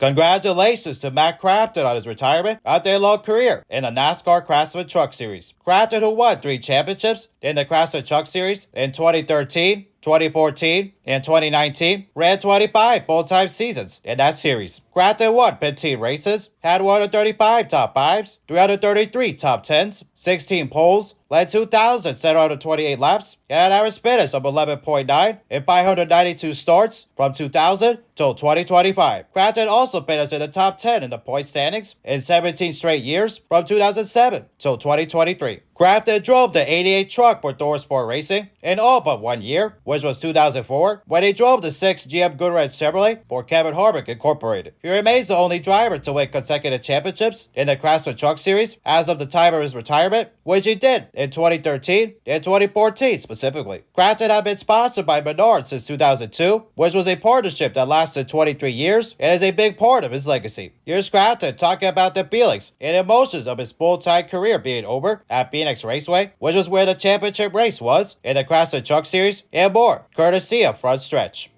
Congratulations to Matt Crafton on his retirement after a long career in the NASCAR Craftsman Truck Series. Crafton, who won 3 championships in the Craftsman Truck Series in 2013, 2014, and 2019, ran 25 full-time seasons in that series. Crafton won 15 races, had 135 top 5s, 333 top 10s, 16 poles, led 2,728 laps, and an average finish of 11.9 in 592 starts from 2000 till 2025. Crafton also finished in the top 10 in the point standings in 17 straight years from 2007 till 2023. Crafton drove the 88 truck for ThorSport Racing in all but 1 year, which was 2004, when he drove the 6 GM Goodwrench Chevrolet for Kevin Harvick Incorporated. He remains the only driver to win consecutive championships in the Craftsman Truck Series as of the time of his retirement, which he did in 2013 and 2014 specifically. Crafton had been sponsored by Menards since 2002, which was a partnership that lasted 23 years and is a big part of his legacy. Here's Crafton talking about the feelings and emotions of his full-time career being over at Phoenix Raceway, which was where the championship race was in the Craftsman Truck Series, and more, courtesy of Frontstretch.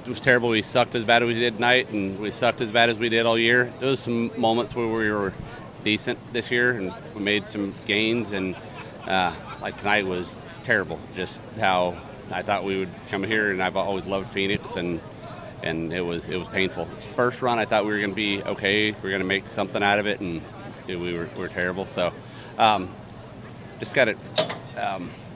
It was terrible. We sucked as bad as we did tonight, and we sucked as bad as we did all year. There was some moments where we were decent this year, and we made some gains, and like tonight was terrible. Just how I thought we would come here, and I've always loved Phoenix, and it was painful. First run, I thought we were going to be okay. We were going to make something out of it, and we were terrible. So just got to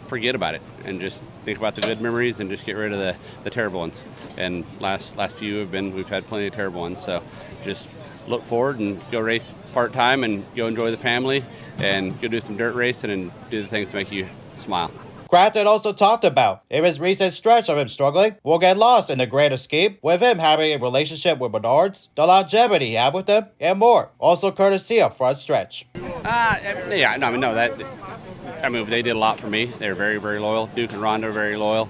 forget about it and just think about the good memories and just get rid of the terrible ones. And last few we've had plenty of terrible ones. So just look forward and go race part-time and go enjoy the family and go do some dirt racing and do the things that make you smile. Crafton also talked about if his recent stretch of him struggling will get lost in the greater scheme, with him having a relationship with Menards, the longevity he had with them, and more. Also courtesy of Frontstretch. They did a lot for me. They were very, very loyal. Duke and Rhonda are very loyal.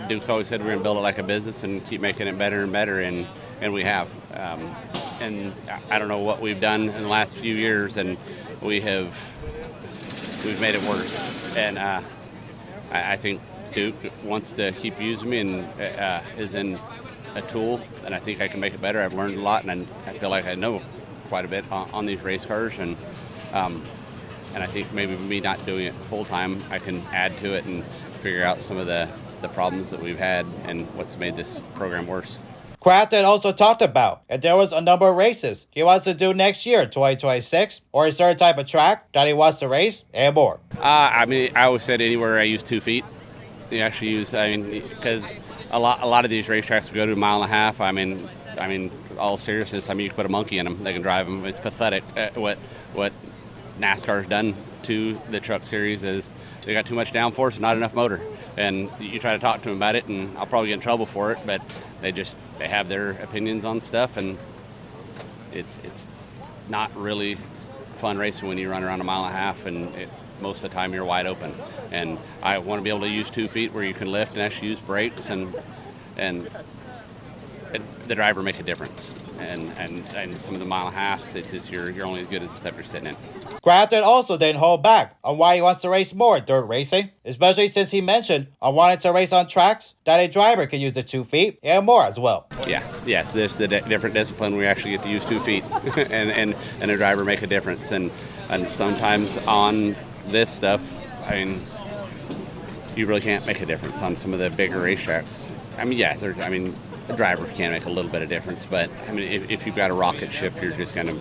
Duke's always said we're going to build it like a business and keep making it better and better, and we have. And I don't know what we've done in the last few years, and we've made it worse. And I think Duke wants to keep using me and is in a tool, and I think I can make it better. I've learned a lot, and I feel like I know quite a bit on these race cars, and I think maybe me not doing it full time, I can add to it and figure out some of the problems that we've had and what's made this program worse. Crafton also talked about if there was a number of races he wants to do next year in 2026, or a certain type of track that he wants to race, and more. I always said anywhere I use 2 feet. You actually use, because a lot of these racetracks we go to a mile and a half. I mean, all seriousness, you can put a monkey in them. They can drive them. It's pathetic what NASCAR's done to the truck series is they got too much downforce and not enough motor. And you try to talk to them about it, and I'll probably get in trouble for it, but they have their opinions on stuff, and it's not really fun racing when you run around a mile and a half, and most of the time you're wide open. And I want to be able to use 2 feet where you can lift and actually use brakes, and the driver make a difference. And some of the mile and a halves, it's just you're only as good as the stuff you're sitting in. Crafton also didn't hold back on why he wants to race more in dirt racing, especially since he mentioned on wanting to race on tracks that a driver can use the 2 feet and more as well. Yes, there's the different discipline where you actually get to use 2 feet and a driver make a difference. And sometimes on this stuff, you really can't make a difference on some of the bigger racetracks. A driver can make a little bit of difference, but if you've got a rocket ship, you're just gonna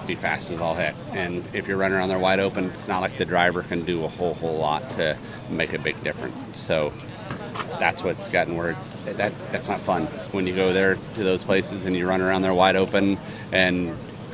be fast as all heck. And if you're running around there wide open, it's not like the driver can do a whole lot to make a big difference. So that's what's gotten where that's not fun when you go there to those places and you run around there wide open and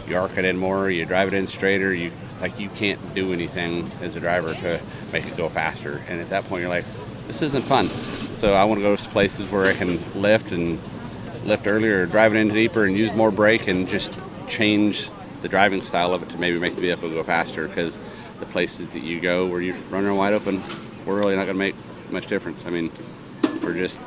you arc it in more, you drive it in straighter. It's like you can't do anything as a driver to make it go faster. And at that point, you're like, this isn't fun. So I want to go to places where I can lift earlier, or drive it in deeper and use more brake and just change the driving style of it to maybe make the vehicle go faster, because the places that you go where you run around wide open, we're really not going to make much difference. We're just,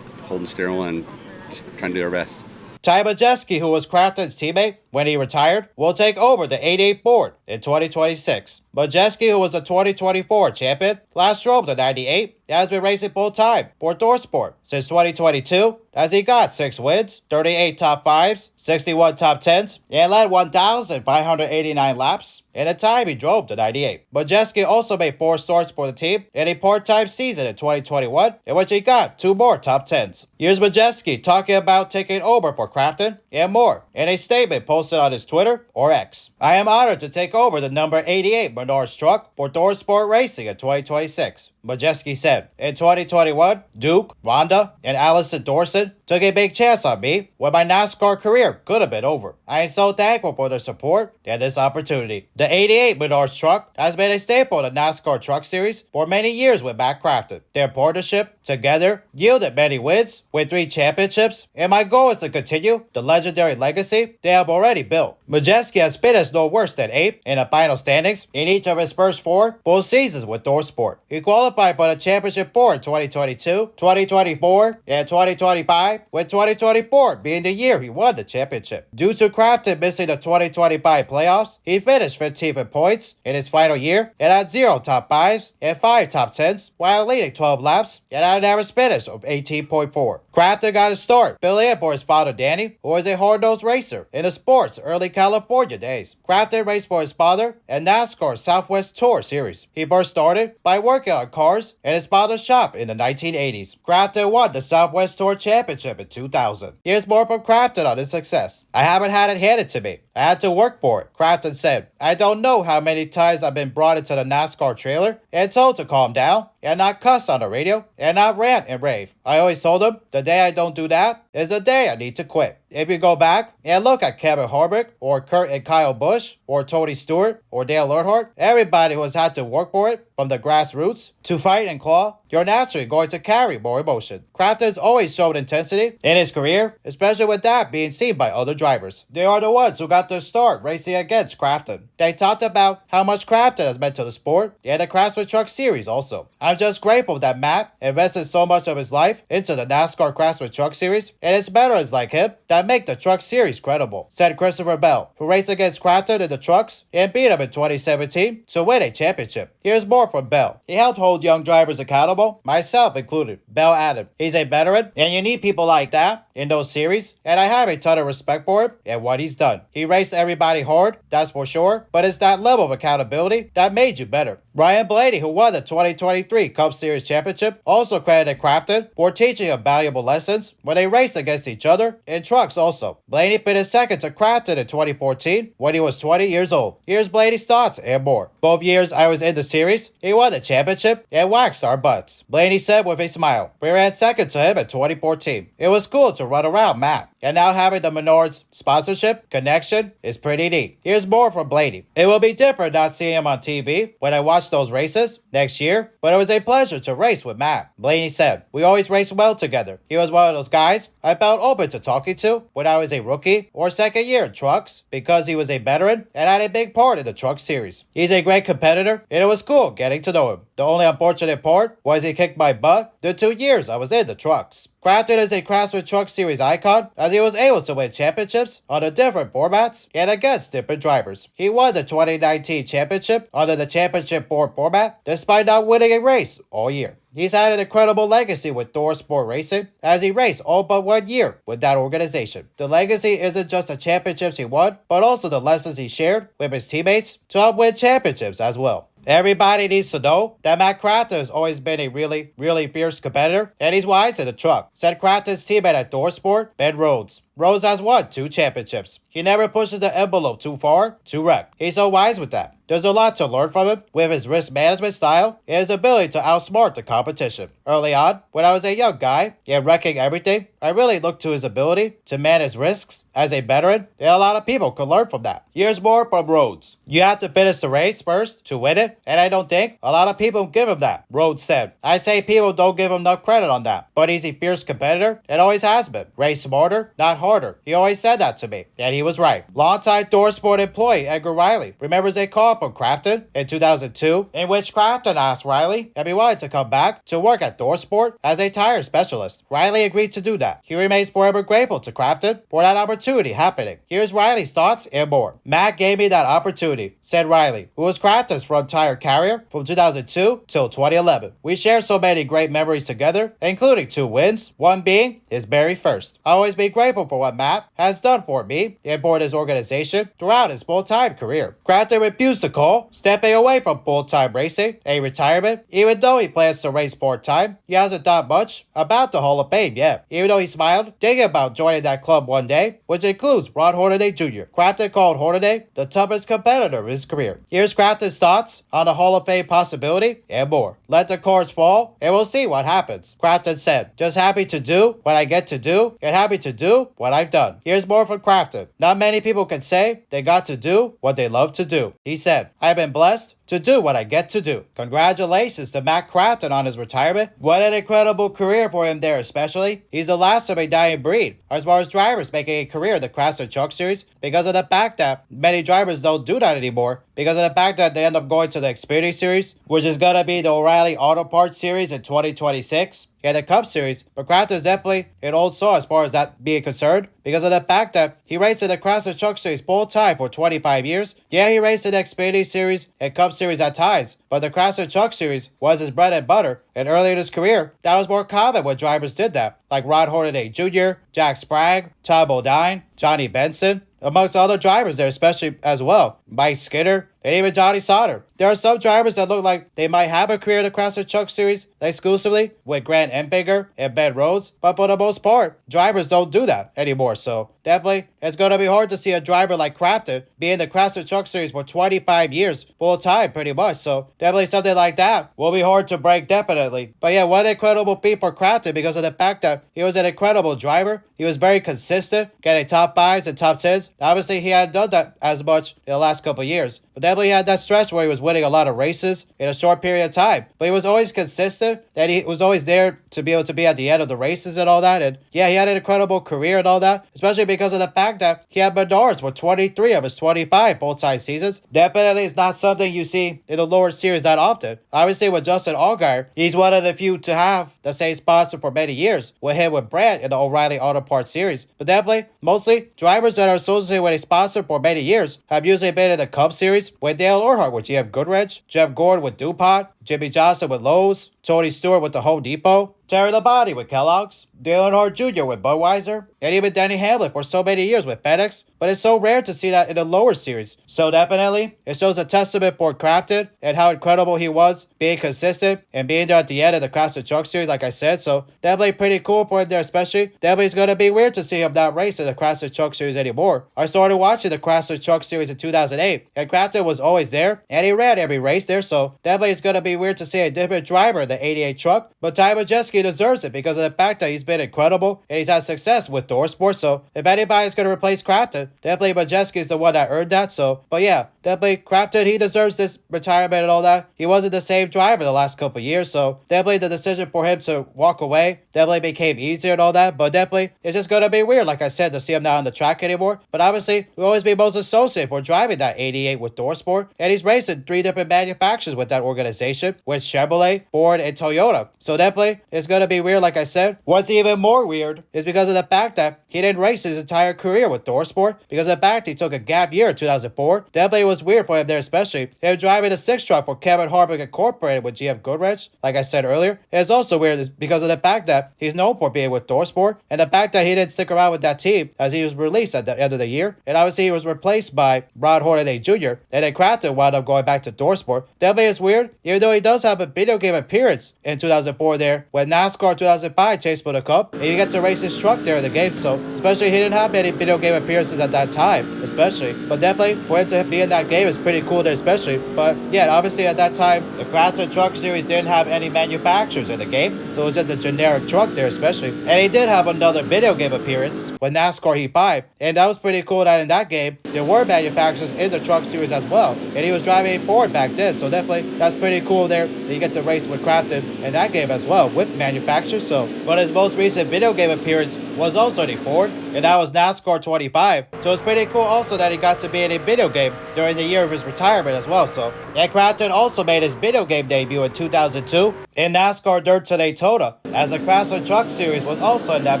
holding steering wheel and just trying to do our best. Ty Majeski, who was Crafton's teammate, when he retired, will take over the 88 board in 2026. Majeski, who was the 2024 champion, last drove the 98, has been racing full-time for ThorSport since 2022, as he got 6 wins, 38 top 5s, 61 top 10s, and led 1,589 laps in the time he drove the 98. Majeski also made 4 starts for the team in a part-time season in 2021, in which he got 2 more top 10s. Here's Majeski talking about taking over for Crafton and more in a statement posted on his Twitter or X. "I am honored to take over the number 88 menards truck for ThorSport Racing in 2026. Majeski said, "In 2021, Duke, Rhonda, and Allison Dorson took a big chance on me when my NASCAR career could have been over. I am so thankful for their support and this opportunity." The 88 menards truck has been a staple in the NASCAR Truck Series for many years with Matt Crafton. Their partnership together yielded many wins with 3 championships, and my goal is to continue the legendary legacy they have already built. Majeski has finished no worse than 8th in the final standings in each of his first 4 full seasons with ThorSport. He qualified for the championship board in 2022, 2024, and 2025, with 2024 being the year he won the championship. Due to Crafton missing the 2025 playoffs, he finished 15th in points in his final year and had 0 top 5s and 5 top 10s while leading 12 laps and had an average finish of 18.4. Crafton got his start filling in for his father Danny, who was a hard-nosed racer in the sport's early California days. Crafton raced for his father in NASCAR Southwest Tour Series. He first started by working on cars in his father's shop in the 1980s. Crafton won the Southwest Tour Championship in 2000. Here's more from Crafton on his success. "I haven't had it handed to me. I had to work for it," Crafton said. "I don't know how many times I've been brought into the NASCAR trailer and told to calm down and not cuss on the radio and not rant and rave. I always told them the day I don't do that is the day I need to quit." If you go back and look at Kevin Harvick or Kurt and Kyle Busch or Tony Stewart or Dale Earnhardt, everybody who has had to work for it from the grassroots to fight and claw, you're naturally going to carry more emotion. Crafton has always showed intensity in his career, especially with that being seen by other drivers. They are the ones who got their start racing against Crafton. They talked about how much Crafton has meant to the sport and the Craftsman Truck Series also. "I'm just grateful that Matt invested so much of his life into the NASCAR Craftsman Truck Series, and it's veterans like him that make the Truck Series credible," said Christopher Bell, who raced against Crafton in the trucks and beat him in 2017 to win a championship. Here's more from Bell. "He helped hold young drivers accountable, myself included," Bell added. "He's a veteran, and you need people like that in those series, and I have a ton of respect for him and what he's done. He raced everybody hard, that's for sure, but it's that level of accountability that made you better." Ryan Blaney, who won the 2023 Cup Series championship, also credited Crafton for teaching him valuable lessons when they raced against each other in trucks also. Blaney finished second to Crafton in 2014 when he was 20 years old. Here's Blaney's thoughts and more. "Both years I was in the series, he won the championship and waxed our butts," Blaney said with a smile. "We ran second to him in 2014. It was cool to run around Matt, and now having the menards sponsorship connection is pretty neat." Here's more from Blaney. "It will be different not seeing him on TV when I watch those races next year, but it was a pleasure to race with Matt," Blaney said. "We always raced well together. He was one of those guys I felt open to talking to when I was a rookie or second year in trucks because he was a veteran and had a big part in the Truck Series. He's a great competitor, and it was cool getting to know him. The only unfortunate part was he kicked my butt the 2 years I was in the trucks." Crafton is a Craftsman Truck Series icon as he was able to win championships on the different formats and against different drivers. He won the 2019 championship under the championship board format despite not winning a race all year. He's had an incredible legacy with ThorSport Racing as he raced all but 1 year with that organization. The legacy isn't just the championships he won, but also the lessons he shared with his teammates to help win championships as well. Everybody needs to know that Matt Crafton has always been a really fierce competitor, and he's wise in the truck, said Crafton's teammate at ThorSport, Ben Rhodes. Rhodes has won 2 championships. He never pushes the envelope too far to wreck. He's so wise with that. There's a lot to learn from him with his risk management style and his ability to outsmart the competition. Early on, when I was a young guy and wrecking everything, I really looked to his ability to manage risks as a veteran, and a lot of people could learn from that. Here's more from Rhodes. "You have to finish the race first to win it, and I don't think a lot of people give him that," Rhodes said. "I say people don't give him enough credit on that, but he's a fierce competitor and always has been. Race smarter, not harder. He always said that to me, and he was right. Longtime ThorSport employee Edgar Riley remembers a call from Crafton in 2002 in which Crafton asked Riley if he wanted to come back to work at ThorSport as a tire specialist. Riley agreed to do that. He remains forever grateful to Crafton for that opportunity happening. Here's Riley's thoughts and more. Matt gave me that opportunity, said Riley, who was Crafton's front tire carrier from 2002 till 2011. We shared so many great memories together, including 2 wins, one being his very first. I'll always be grateful for what Matt has done for me and for his organization throughout his full-time career. Crafton refused to call, stepping away from full-time racing, a retirement. Even though he plans to race part-time, he hasn't thought much about the Hall of Fame yet, even though he smiled, thinking about joining that club one day, which includes Ron Hornaday Jr. Crafton called Hornaday the toughest competitor of his career. Here's Crafton's thoughts on the Hall of Fame possibility and more. Let the cards fall, and we'll see what happens. Crafton said, just happy to do what I get to do, and happy to do what I've done. Here's more from Crafton. Not many people can say they got to do what they love to do. He said, I've been blessed to do what I get to do. Congratulations to Matt Crafton on his retirement. What an incredible career for him there, especially. He's the last of a dying breed as far as drivers making a career in the Craftsman Truck Series because of the fact that many drivers don't do that anymore because of the fact that they end up going to the Xfinity Series, which is going to be the O'Reilly Auto Parts Series in 2026. Yeah, the Cup Series, but Crafton is definitely an old saw as far as that being concerned because of the fact that he raced in the Craftsman Truck Series full time for 25 years. Yeah, he raced in the Xfinity Series and Cup Series at times, but the Craftsman Truck Series was his bread and butter, and early in his career, that was more common when drivers did that, like Ron Hornaday Jr., Jack Sprague, Tom Bodine, Johnny Benson, amongst other drivers there, especially as well, Mike Skinner, and even Johnny Sauter. There are some drivers that look like they might have a career in the Craftsman Truck Series exclusively with Grant Enfinger and Ben Rhodes, but for the most part, drivers don't do that anymore. So definitely, it's going to be hard to see a driver like Crafton be in the Craftsman Truck Series for 25 years full time, pretty much. So definitely something like that will be hard to break, definitely. But yeah, what an incredible feat for Crafton because of the fact that he was an incredible driver. He was very consistent, getting top 5s and top 10s. Obviously, he hadn't done that as much in the last couple of years. But definitely had that stretch where he was winning a lot of races in a short period of time. But he was always consistent, and he was always there to be able to be at the end of the races and all that. And yeah, he had an incredible career and all that, especially because of the fact that he had menards for 23 of his 25 full-time seasons. Definitely is not something you see in the lower series that often. Obviously, with Justin Allgaier, he's one of the few to have the same sponsor for many years, with him with Brandt in the O'Reilly Auto Parts Series. But definitely, mostly, drivers that are associated with a sponsor for many years have usually been in the Cup Series with Dale Earnhardt with GM Goodrich, Jeff Gordon with DuPont, Jimmy Johnson with Lowe's, Tony Stewart with the Home Depot, Terry Labonte with Kellogg's, Dale Earnhardt Jr. with Budweiser, and even Denny Hamlin for so many years with FedEx, but it's so rare to see that in the lower series. So definitely, it shows a testament for Crafton and how incredible he was being consistent and being there at the end of the Craftsman Truck Series, like I said. So definitely pretty cool for him there, especially. Definitely it's going to be weird to see him not race in the Craftsman Truck Series anymore. I started watching the Craftsman Truck Series in 2008, and Crafton was always there, and he ran every race there, so definitely it's going to be weird to see a different driver in the 88 truck, but Ty Majeski deserves it because of the fact that he's been incredible and he's had success with ThorSport. So if anybody's going to replace Crafton, definitely Majeski is the one that earned that. So, but yeah, definitely Crafton, he deserves this retirement and all that. He wasn't the same driver the last couple of years, so definitely the decision for him to walk away definitely became easier and all that, but definitely it's just going to be weird, like I said, to see him not on the track anymore. But obviously, we always be most associated for driving that 88 with ThorSport, and he's racing 3 different manufacturers with that organization, with Chevrolet, Ford, and Toyota. So definitely, it's going to be weird, like I said. What's even more weird is because of the fact that he didn't race his entire career with ThorSport, because of the fact he took a gap year in 2004. Definitely it was weird for him there, especially him driving a 6 truck for Kevin Harvick Incorporated with GM Goodrich, like I said earlier. It's also weird is because of the fact that he's known for being with ThorSport, and the fact that he didn't stick around with that team as he was released at the end of the year, and obviously he was replaced by Ron Hornaday Jr., and then Crafton wound up going back to ThorSport. Definitely it's weird, even though he does have a video game appearance in 2004 there, when NASCAR 2005 chased for the Cup, and you get to race his truck there in the game. So especially he didn't have any video game appearances at that time, especially, but definitely for him to be in that game is pretty cool there, especially. But yeah, obviously at that time the Craftsman Truck Series didn't have any manufacturers in the game, so it was just a generic truck there, especially. And he did have another video game appearance with NASCAR Heat 5, and that was pretty cool that in that game there were manufacturers in the Truck Series as well, and he was driving a Ford back then. So definitely that's pretty cool there that you get to race with Crafton in that game as well with manufacturer, so. But his most recent video game appearance was also in a Ford, and that was NASCAR 25. So it's pretty cool also that he got to be in a video game during the year of his retirement as well, so. And Crafton also made his video game debut in 2002 in NASCAR Dirt to Daytona, as the Craftsman Truck Series was also in that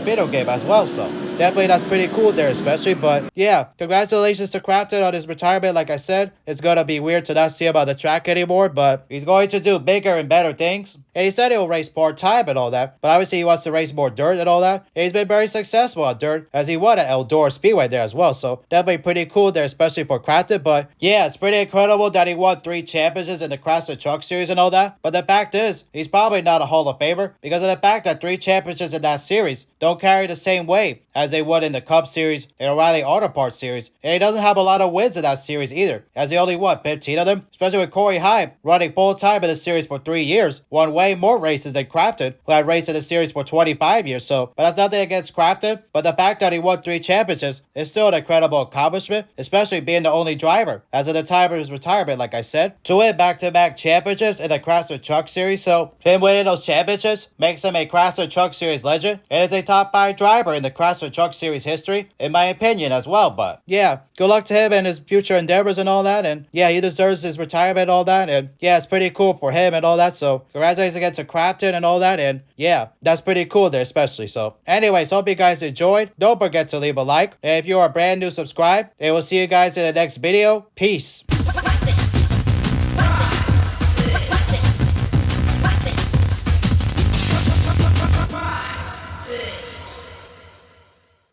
video game as well, so. Definitely that's pretty cool there especially, but yeah, congratulations to Crafton on his retirement. Like I said, it's gonna be weird to not see him on the track anymore, but he's going to do bigger and better things. And he said he'll race part-time and all that, but obviously he wants to race more dirt and all that. And he's been very successful on dirt, as he won at Eldora Speedway there as well, so definitely pretty cool there, especially for Crafton. But yeah, it's pretty incredible that he won 3 championships in the Craftsman Truck Series and all that, but the fact is, he's probably not a Hall of Famer because of the fact that 3 championships in that series don't carry the same weight as they would in the Cup Series and O'Reilly Auto Parts Series, and he doesn't have a lot of wins in that series either, as he only won 15 of them, especially with Corey Heim running full-time in the series for 3 years, won way more races than Crafton, who had raced in the series for 25 years, so, but that's nothing against Crafton, but the fact that he won 3 championships is still an incredible accomplishment, especially being the only driver, as of the time of his retirement, like I said, to win back-to-back championships in the Craftsman Truck Series, so him winning those championships makes him a Craftsman Truck Series legend, and is a top 5 driver in the Craftsman Truck Series history, in my opinion as well. But yeah, good luck to him and his future endeavors and all that, and yeah, he deserves his retirement and all that, and yeah, it's pretty cool for him and all that, so congratulations again to Crafton and all that, and yeah, that's pretty cool there especially. So anyways, hope you guys enjoyed. Don't forget to leave a like, and if you are brand new, subscribe, and we'll see you guys in the next video. Peace.